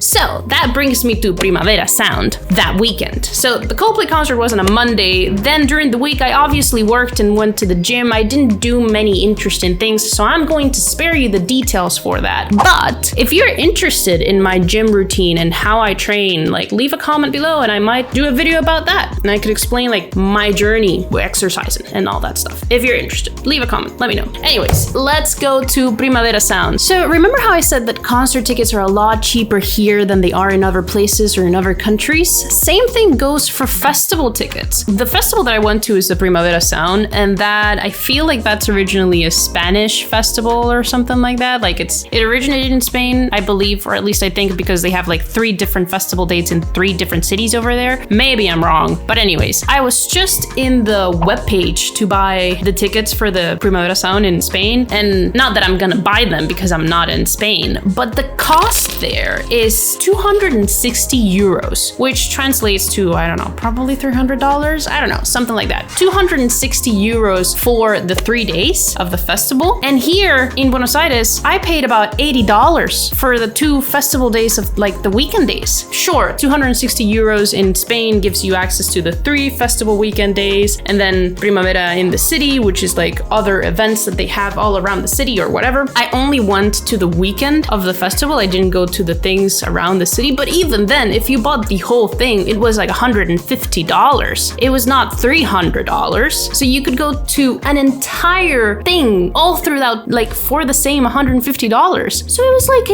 So that brings me to Primavera Sound that weekend. So the Coldplay concert was on a Monday. Then during the week, I obviously worked and went to the gym. I didn't do many interesting things, so I'm going to spare you the details for that. But if you're interested in my gym routine and how I train, like leave a comment below and I might do a video about that. And I could explain like my journey with exercising and all that stuff. If you're interested, leave a comment, let me know. Anyways, let's go to Primavera Sound. So remember how I said that concert tickets are a lot cheaper here than they are in other places or in other countries? Same thing goes for festival tickets. The festival that I went to is the Primavera Sound, and that I feel like that's originally a Spanish festival or something like that. Like it originated in Spain, I believe, or at least I think, because they have like 3 different festival dates in 3 different cities over there. Maybe I'm wrong, but anyways, I was just in the webpage to buy the tickets for the Primavera Sound in Spain, and not that I'm gonna buy them because I'm not in Spain, but the cost there is 260 euros, which translates to, I don't know, probably $300? I don't know, something like that. 260 euros for the 3 days of the festival. And here in Buenos Aires, I paid about $80 for the 2 festival days of like the weekend days. Sure, 260 euros in Spain gives you access to the 3 festival weekend days, and then Primavera in the city, which is like other events that they have all around the city or whatever. I only went to the weekend of the festival. I didn't go to the things around the city, but even then, if you bought the whole thing, it was like $150. It was not $300. So you could go to an entire thing all throughout, like for the same $150. So it was like,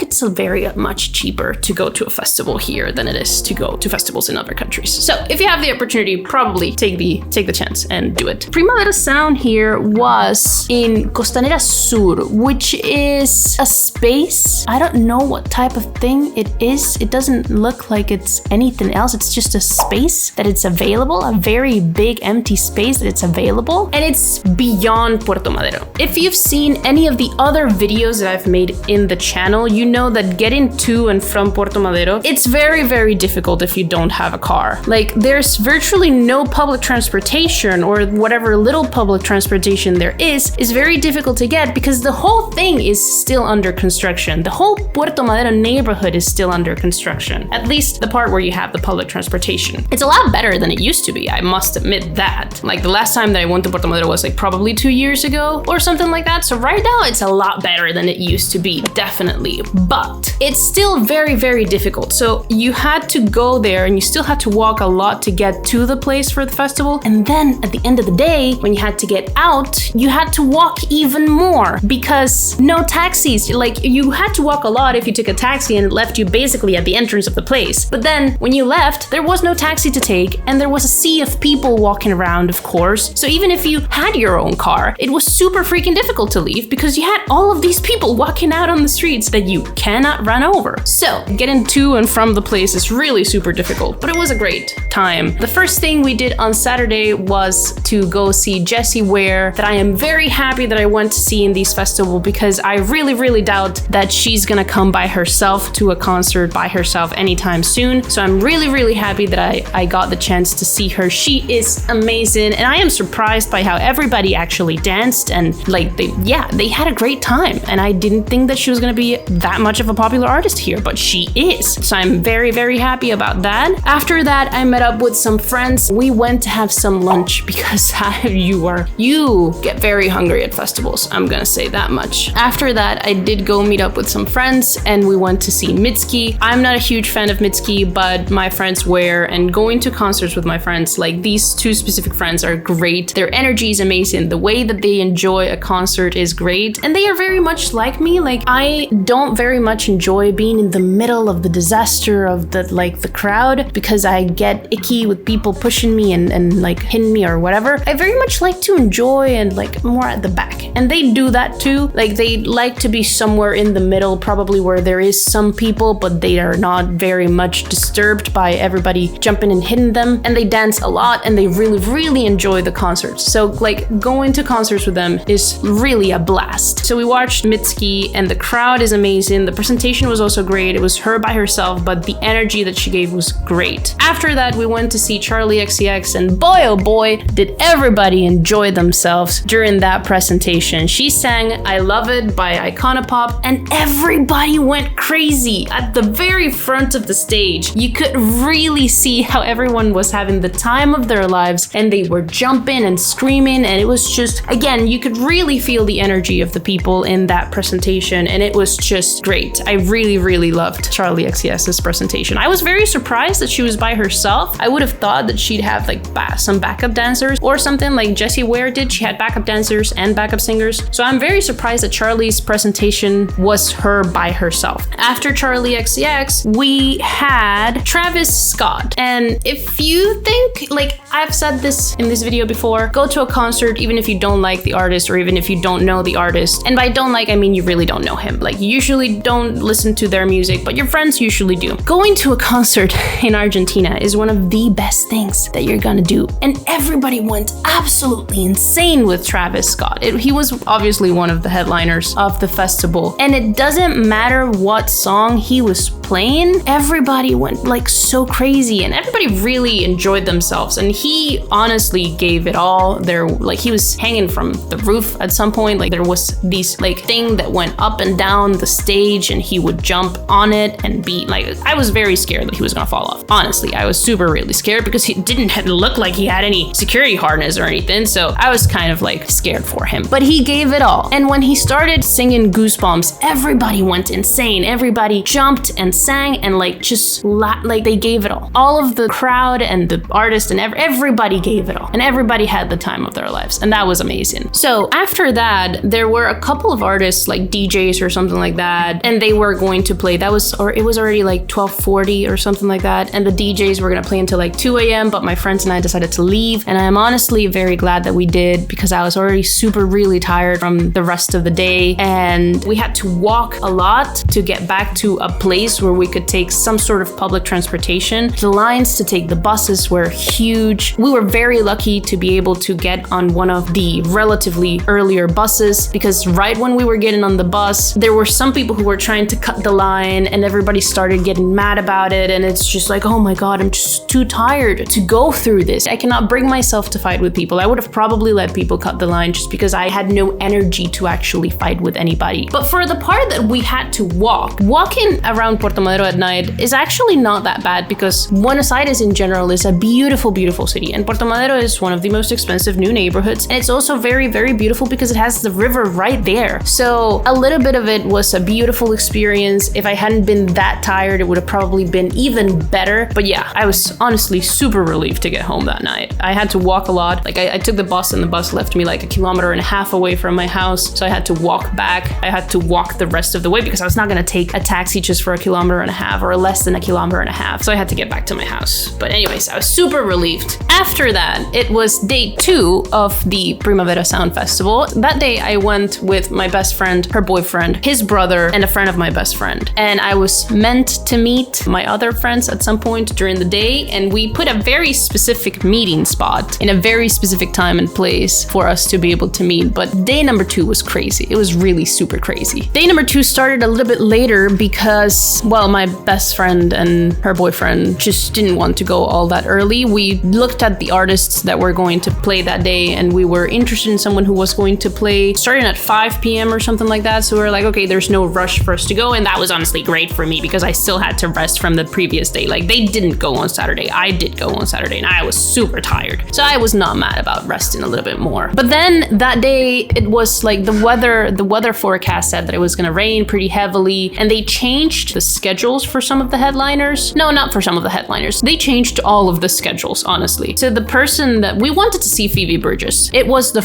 it's very much cheaper to go to a festival here than it is to go to festivals in other countries. So if you have the opportunity, probably take the chance and do it. Primavera Sound here was in Costanera Sur, which is a space. I don't know what type of thing it is. It doesn't look like it's anything else. It's just a space that it's available, a very big empty space that it's available, and it's beyond Puerto Madero. If you've seen any of the other videos that I've made in the channel, you know that getting to and from Puerto Madero, it's very, very difficult if you don't have a car. Like there's virtually no public transportation, or whatever little public transportation there is very difficult to get because the whole thing is still under construction. The whole Puerto Madero neighborhood is still under construction, at least the part where you have the public transportation. It's a lot better than it used to be, I must admit that. Like the last time that I went to Puerto Madero was like probably 2 years ago or something like that. So right now it's a lot better than it used to be, definitely. But it's still very, very difficult. So you had to go there and you still had to walk a lot to get to the place for the festival. And then at the end of the day, when you had to get out, you had to walk even more because no taxis. Like you had to walk a lot if you took a taxi, and it left you basically at the entrance of the place. But then when you left, there was no taxi to take, and there was a sea of people walking around, of course. So even if you had your own car, it was super freaking difficult to leave because you had all of these people walking out on the streets that you cannot run over. So getting to and from the place is really super difficult, but it was a great time. The first thing we did on Saturday was to go see Jessie Ware, that I am very happy that I went to see in these festival because I really, really doubt that she's gonna come by herself to a concert by herself anytime soon. So I'm really, really happy that I got the chance to see her. She is amazing, and I am surprised by how everybody actually danced, and like they had a great time. And I didn't think that she was gonna be that much of a popular artist here, but she is. So I'm very, very happy about that. After that, I met up with some friends. We went to have some lunch because you get very hungry at festivals. I'm gonna say that much. After that, I did go meet up with some friends and we went to see Mitski. I'm not a huge fan of Mitski, but my friends were, and going to concerts with my friends, like these 2 specific friends are great. Their energy is amazing. The way that they enjoy a concert is great. And they are very much like me. Like I don't very much enjoy being in the middle of the disaster of the crowd because I get icky with people pushing me and like hitting me or whatever. I very much like to enjoy and like more at the back. And they do that too. Like they like to be somewhere in the middle, probably where there is some people, but they are not very much disturbed by everybody jumping and hitting them. And they dance a lot and they really, really enjoy the concerts. So like going to concerts with them is really a blast. So we watched Mitski and the crowd is amazing. The presentation was also great. It was her by herself, but the energy that she gave was great. After that, we went to see Charlie XCX, and boy, oh boy, did everybody enjoy themselves during that presentation. She sang I Love It by Iconopop, and everybody went crazy crazy. At the very front of the stage, you could really see how everyone was having the time of their lives, and they were jumping and screaming, and it was just, again, you could really feel the energy of the people in that presentation, and it was just great. I really, really loved Charlie XCX's presentation. I was very surprised that she was by herself. I would have thought that she'd have like some backup dancers or something like Jessie Ware did. She had backup dancers and backup singers. So I'm very surprised that Charlie's presentation was her by herself. After Charlie XCX, we had Travis Scott. And if you think, like I've said this in this video before, go to a concert even if you don't like the artist or even if you don't know the artist. And by don't like, I mean you really don't know him. Like you usually don't listen to their music, but your friends usually do. Going to a concert in Argentina is one of the best things that you're gonna do. And everybody went absolutely insane with Travis Scott. He was obviously one of the headliners of the festival. And it doesn't matter what song he was playing, everybody went like so crazy and everybody really enjoyed themselves. And he honestly gave it all. He was hanging from the roof at some point. Like there was these like thing that went up and down the stage and he would jump on it and be like, I was very scared that he was gonna fall off. Honestly, I was super really scared because he didn't look like he had any security harness or anything. So I was kind of like scared for him, but he gave it all. And when he started singing Goosebumps, everybody went insane. Everybody jumped and sang and like just like they gave it all. All of the crowd and the artist and everybody gave it all. And everybody had the time of their lives. And that was amazing. So after that, there were a couple of artists like DJs or something like that. And they were going to play. It was already like 12:40 or something like that. And the DJs were going to play until like 2 a.m. But my friends and I decided to leave. And I am honestly very glad that we did because I was already really tired from the rest of the day. And we had to walk a lot to get back to a place where we could take some sort of public transportation. The lines to take the buses were huge. We were very lucky to be able to get on one of the relatively earlier buses because right when we were getting on the bus, there were some people who were trying to cut the line and everybody started getting mad about it. And it's just like, oh my God, I'm just too tired to go through this. I cannot bring myself to fight with people. I would have probably let people cut the line just because I had no energy to actually fight with anybody. But for the part that we had to walking around Puerto Madero at night is actually not that bad because Buenos Aires in general is a beautiful, beautiful city. And Puerto Madero is one of the most expensive new neighborhoods. And it's also very, very beautiful because it has the river right there. So a little bit of it was a beautiful experience. If I hadn't been that tired, it would have probably been even better. But yeah, I was honestly super relieved to get home that night. I had to walk a lot. Like I took the bus and the bus left me like 1.5 kilometers away from my house. So I had to walk back. I had to walk the rest of the way because I was not going to take a taxi just for 1.5 kilometers or less than 1.5 kilometers. So I had to get back to my house. But anyways, I was super relieved. After that, it was day 2 of the Primavera Sound Festival. That day I went with my best friend, her boyfriend, his brother, and a friend of my best friend. And I was meant to meet my other friends at some point during the day. And we put a very specific meeting spot in a very specific time and place for us to be able to meet. But day number 2 was crazy. It was really super crazy. Day number 2 started a little bit later because, well, my best friend and her boyfriend just didn't want to go all that early. We looked at the artists that were going to play that day and we were interested in someone who was going to play starting at 5 p.m. or something like that. So we were like, okay, there's no rush for us to go. And that was honestly great for me because I still had to rest from the previous day. Like they didn't go on Saturday. I did go on Saturday and I was super tired. So I was not mad about resting a little bit more. But then that day it was like the weather forecast said that it was going to rain pretty heavily and they changed the schedules for some of the headliners. No, not for some of the headliners. They changed all of the schedules, honestly. So the person that we wanted to see Phoebe Bridgers. It was the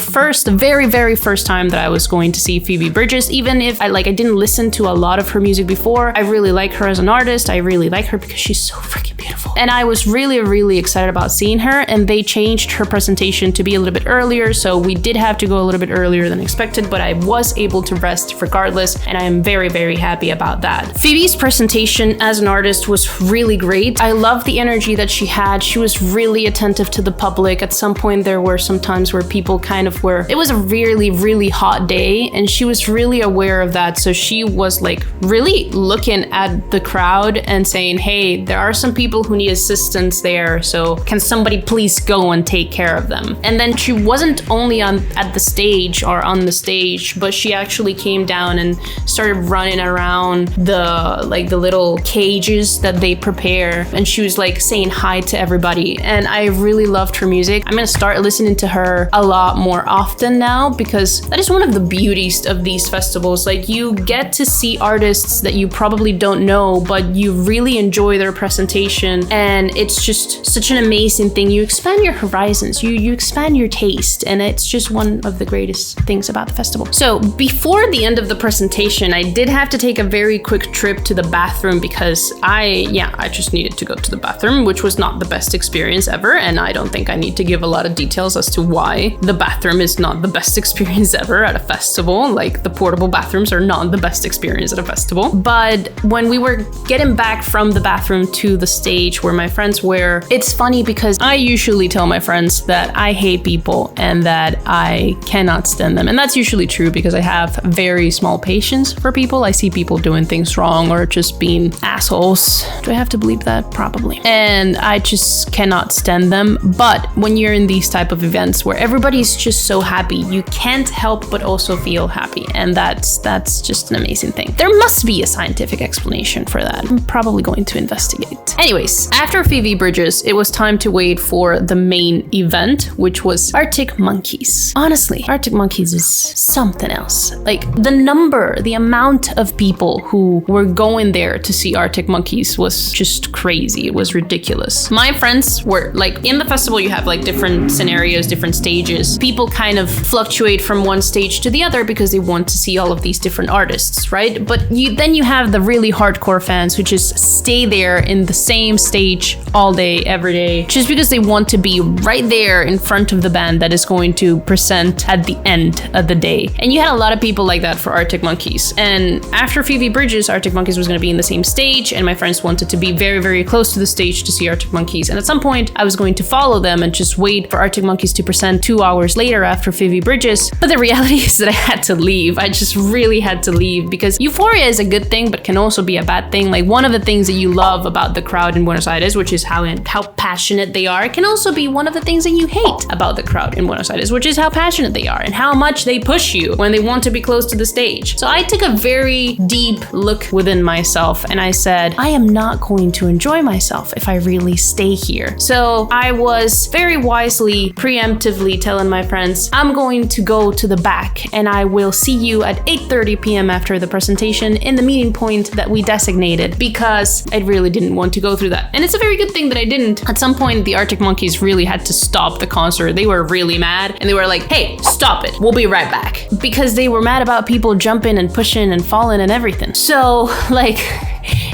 very, very first time that I was going to see Phoebe Bridgers. Even if I didn't listen to a lot of her music before, I really like her as an artist. I really like her because she's so freaking beautiful. And I was really, really excited about seeing her and they changed her presentation to be a little bit earlier. So we did have to go a little bit earlier than expected, but I was able to rest regardless. And I am very, very happy about that. Phoebe's presentation as an artist was really great. I love the energy that she had. She was really attentive to the public. At some point, there were some times where people it was a really, really hot day and she was really aware of that. So she was like really looking at the crowd and saying, hey, there are some people who need assistance there. So can somebody please go and take care of them? And then she wasn't only on the stage, but she actually came down and started running around around the little cages that they prepare, and she was like saying hi to everybody, and I really loved her music. I'm gonna start listening to her a lot more often now, because that is one of the beauties of these festivals. Like, you get to see artists that you probably don't know, but you really enjoy their presentation, and it's just such an amazing thing. You expand your horizons, you expand your taste, and it's just one of the greatest things about the festival. So before the end of the presentation, I did have to take a very quick trip to the bathroom, because I just needed to go to the bathroom, which was not the best experience ever, and I don't think I need to give a lot of details as to why the bathroom is not the best experience ever at a festival. Like, the portable bathrooms are not the best experience at a festival. But when we were getting back from the bathroom to the stage where my friends were, it's funny because I usually tell my friends that I hate people and that I cannot stand them. And that's usually true because I have very small patience for people. I see people doing things wrong or just being assholes. Do I have to bleep that? Probably. And I just cannot stand them. But when you're in these type of events where everybody's just so happy, you can't help but also feel happy. And that's just an amazing thing. There must be a scientific explanation for that. I'm probably going to investigate. Anyways, after Phoebe Bridgers, it was time to wait for the main event, which was Arctic Monkeys. Honestly, Arctic Monkeys is something else. Like, the amount of people who were going there to see Arctic Monkeys was just crazy. It was ridiculous. My friends were like, in the festival you have like different scenarios, different stages. People kind of fluctuate from one stage to the other because they want to see all of these different artists, right? But then you have the really hardcore fans who just stay there in the same stage all day, every day, just because they want to be right there in front of the band that is going to present at the end of the day. And you had a lot of people like that for Arctic Monkeys. And after Phoebe Bridgers, Arctic Monkeys was going to be in the same stage, and my friends wanted to be very, very close to the stage to see Arctic Monkeys. And at some point, I was going to follow them and just wait for Arctic Monkeys to present 2 hours later after Phoebe Bridgers. But the reality is that I had to leave. I just really had to leave, because euphoria is a good thing, but can also be a bad thing. Like, one of the things that you love about the crowd in Buenos Aires, which is how passionate they are, can also be one of the things that you hate about the crowd in Buenos Aires, which is how passionate they are and how much they push you when they want to be close to the stage. So I took a very deep look within myself and I said, I am not going to enjoy myself if I really stay here. So I was very wisely, preemptively telling my friends, I'm going to go to the back and I will see you at 8:30 p.m. after the presentation in the meeting point that we designated, because I really didn't want to go through that. And it's a very good thing that I didn't. At some point, the Arctic Monkeys really had to stop the concert. They were really mad and they were like, hey, stop it. We'll be right back. Because they were mad about people jumping and pushing and falling and everything. So, like,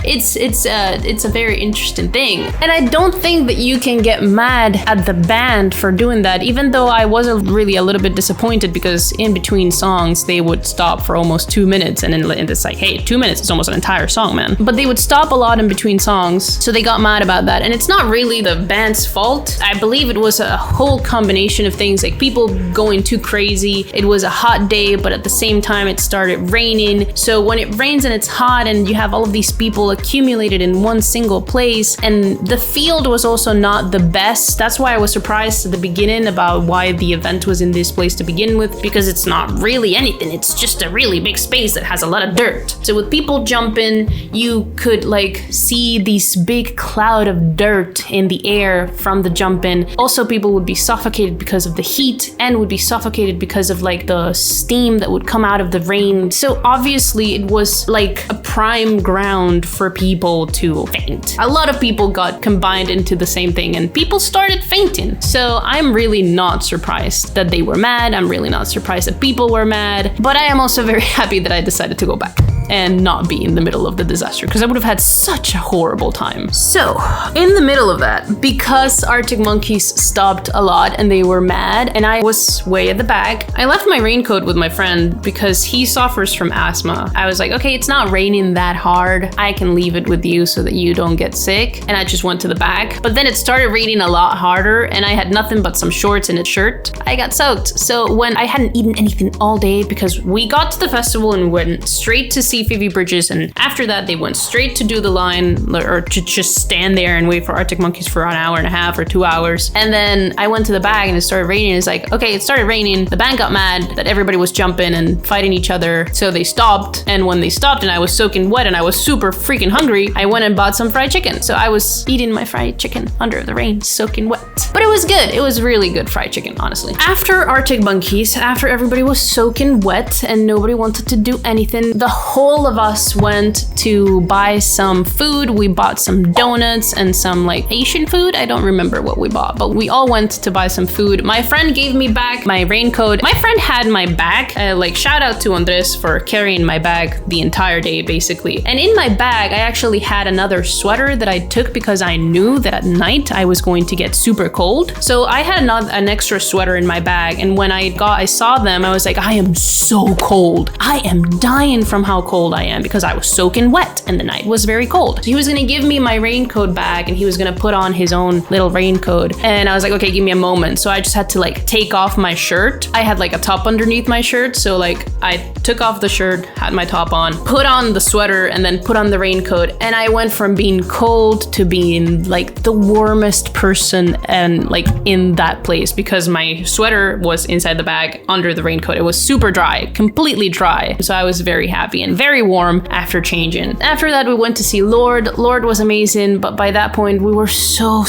it's a very interesting thing. And I don't think that you can get mad at the band for doing that, even though I was really a little bit disappointed, because in between songs they would stop for almost 2 minutes, and it's like, hey, 2 minutes is almost an entire song, man. But they would stop a lot in between songs, so they got mad about that. And it's not really the band's fault. I believe it was a whole combination of things, like people going too crazy. It was a hot day, but at the same time it started raining. So when it rains and it's hot and you have all of these people accumulated in one single place, and the field was also not the best. That's why I was surprised at the beginning about why the event was in this place to begin with, because it's not really anything. It's just a really big space that has a lot of dirt. So with people jumping, you could like see these big cloud of dirt in the air from the jumping. Also, people would be suffocated because of the heat and would be suffocated because of like the steam that would come out of the rain. So obviously it was like a prime ground for people to faint. A lot of people got combined into the same thing and people started fainting. So I'm really not surprised that they were mad. I'm really not surprised that people were mad, but I am also very happy that I decided to go back and not be in the middle of the disaster, because I would have had such a horrible time. So in the middle of that, because Arctic Monkeys stopped a lot and they were mad and I was way at the back, I left my raincoat with my friend because he suffers from asthma. I was like, okay, it's not raining that hard. I can leave it with you so that you don't get sick. And I just went to the back. But then it started raining a lot harder and I had nothing but some shorts and a shirt. I got soaked. So when I hadn't eaten anything all day, because we got to the festival and went straight to see see Phoebe Bridgers, and after that they went straight to do the line, or to just stand there and wait for Arctic Monkeys for an hour and a half or 2 hours. And then I went to the bag and it started raining. It's like, okay, it started raining. The band got mad that everybody was jumping and fighting each other, so they stopped. And when they stopped and I was soaking wet and I was super freaking hungry, I went and bought some fried chicken. So I was eating my fried chicken under the rain, soaking wet. But it was good. It was really good fried chicken, honestly. After Arctic Monkeys, after everybody was soaking wet and nobody wanted to do anything, the whole of us went to buy some food. We bought some donuts and some like Asian food. I don't remember what we bought, but we all went to buy some food. My friend gave me back my raincoat. My friend had my bag. Like, shout out to Andres for carrying my bag the entire day, basically. And in my bag, I actually had another sweater that I took because I knew that at night I was going to get super cold. So I had an extra sweater in my bag. And when I saw them, I was like, I am so cold. I am dying from how cold I am because I was soaking wet and the night was very cold. So he was gonna give me my raincoat bag and he was gonna put on his own little raincoat. And I was like, okay, give me a moment. So I just had to like take off my shirt. I had like a top underneath my shirt. So like I took off the shirt, had my top on, put on the sweater, and then put on the raincoat. And I went from being cold to being like the warmest person and like in that place because my sweater was inside the bag under the raincoat. It was super dry, completely dry. So I was very happy and very warm after changing. After that, we went to see Lorde. Lorde was amazing, but by that point we were so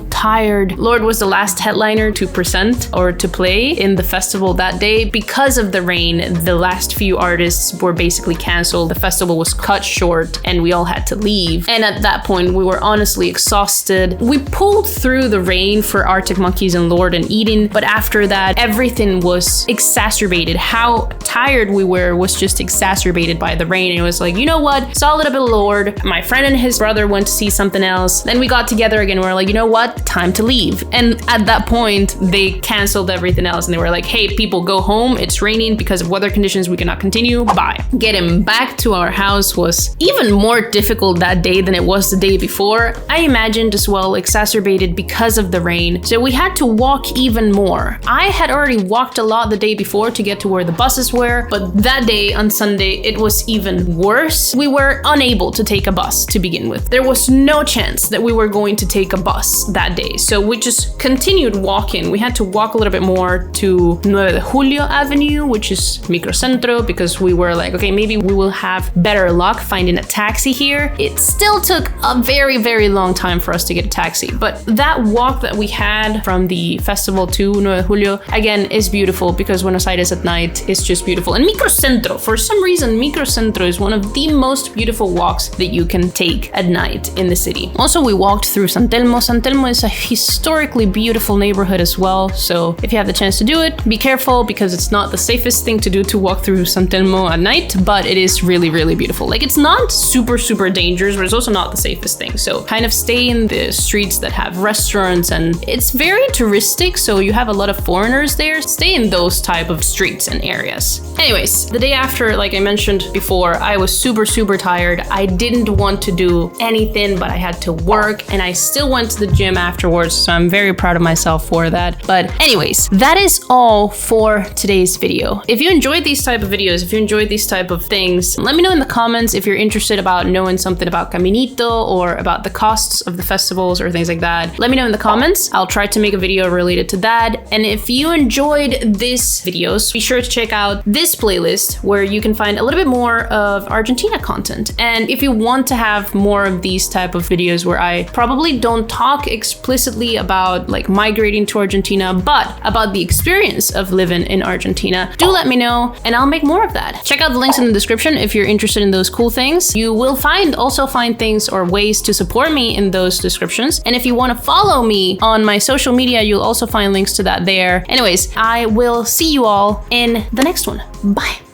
tired. Lorde was the last headliner to present or to play in the festival that day. Because of the rain, the last few artists were basically canceled. The festival was cut short and we all had to leave. And at that point, we were honestly exhausted. We pulled through the rain for Arctic Monkeys and Lorde and Eden, but after that, everything was exacerbated. How tired we were was just exacerbated by the rain. And it was like, you know what? Saw a little bit of Lorde. My friend and his brother went to see something else. Then we got together again. We were like, you know what? Time to leave. And at that point, they canceled everything else. And they were like, hey, people, go home. It's raining because of weather conditions. We cannot continue. Bye. Getting back to our house was even more difficult that day than it was the day before. I imagined as well, exacerbated because of the rain. So we had to walk even more. I had already walked a lot the day before to get to where the buses were, but that day on Sunday, it was even worse. We were unable to take a bus to begin with. There was no chance that we were going to take a bus that day. So we just continued walking. We had to walk a little bit more to 9 de Julio Avenue, which is Microcentro, because we were like, okay, maybe we will have better luck finding a taxi here. It still took a very long time for us to get a taxi, but that walk that we had from the festival to 9 de Julio, again, is beautiful because Buenos Aires at night is just beautiful. And Microcentro, for some reason, Microcentro is one of the most beautiful walks that you can take at night in the city. Also, we walked through San Telmo. San Telmo is a historically beautiful neighborhood as well. So if you have the chance to do it, be careful because it's not the safest thing to do to walk through San Telmo at night, but it is really beautiful. Like, it's not super dangerous, but it's also not the safest thing. So kind of stay in the streets that have restaurants, and it's very touristic. So you have a lot of foreigners there. Stay in those type of streets and areas. Anyways, the day after, like I mentioned before, I was super tired. I didn't want to do anything, but I had to work, and I still went to the gym afterwards. So I'm very proud of myself for that. But anyways, that is all for today's video. If you enjoyed these type of videos, if you enjoyed these type of things, let me know in the comments if you're interested about knowing something about Caminito or about the costs of the festivals or things like that. Let me know in the comments. I'll try to make a video related to that. And if you enjoyed this videos, be sure to check out this playlist where you can find a little bit more of Argentina content. And if you want to have more of these type of videos where I probably don't talk explicitly about like migrating to Argentina, but about the experience of living in Argentina, do let me know and I'll make more of that. Check out the links in the description if you're interested in those cool things. You will also find things or ways to support me in those descriptions. And if you want to follow me on my social media, you'll also find links to that there. Anyways, I will see you all in the next one. Bye.